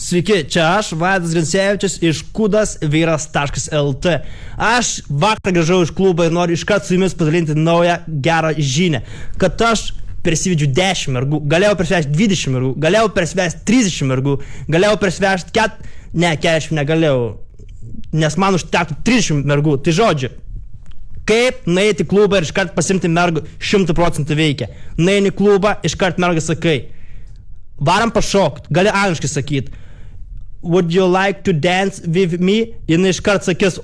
Sveiki, čia aš, Vaidas Grincevičius iš kudasvyras.lt. Aš vakar grįžau iš klubo ir noriu iškart su jumis padalinti naują gerą žinią, kad aš persivedžiu 10 mergų, galėjau persivešti 20 mergų, galėjau persivešti 30 mergų, galėjau persivešti 40 negalėjau, nes man užtektų 30 mergų. Tai žodžiu, kaip nueiti į klubą ir iškart pasimti mergų 100% veikia. Nueini į klubą, iškart mergai sakai, varam pašokt, gali angliškai sakyti, would you like to dance with me? Jis iškart sakys,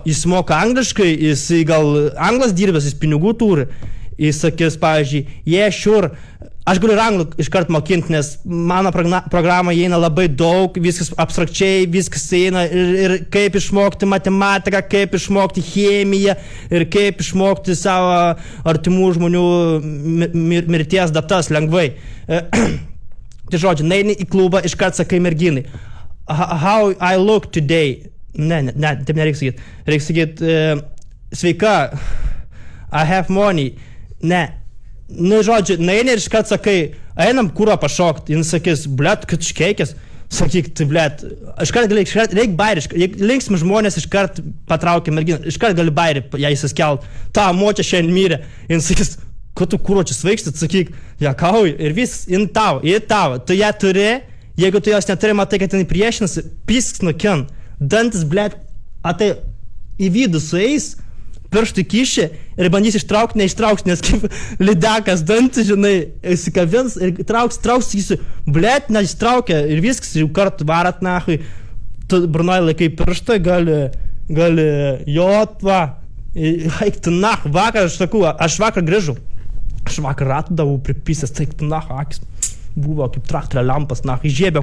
jis moka angliškai, jis gal anglas dirbęs, jis pinigų turi. Jis sakys, pavyzdžiui, yeah, sure, aš galiu ir anglų iškart mokinti, nes mano programa įeina labai daug, viskas abstrakčiai, viskas įeina ir kaip išmokti matematiką, kaip išmokti chemiją ir kaip išmokti savo artimų žmonių mirties datas lengvai. Tai žodžiu, neini į klubą, iškart sakai merginai, how I look today. Ne, taip nereikia sakyti. Reikia sakyti, sveika, I have money. Ne. Nu, žodžiu, neini ir iškart sakai, einam kurą pašokti. Jis sakys, blet, kad škeikės. Sakyk, tai blet, iškart reikia bairiškai. Linksmi žmonės iškart patraukia merginą. Iškart gali bairį, ją įsiskelt. Ta močia šiandien mirė. Jis sakys, kad tu kuro čia svaigštit, sakyk, ja kauj, ir vis, in tavo, tu ją turi, jeigu tu jos neturi, matai, kad ten priešinasi, pisks nukin, dantis, blėt, atai į vidų sueis, pirštų kiši ir bandys ištraukti, neištrauks, nes kaip lidekas dantis, žinai, įsikavins ir trauks, sakysiu, blėt, neištraukia ir viskas, jau kartu varat nahui, tu brunoj laikai pirštai, gali jotva, eik tu nach, vakar, aš vakar grįžau. Aš vakar ratą davau pripysęs, tai tu nach, akis buvo kaip traktorio lampas, nach, įžiebė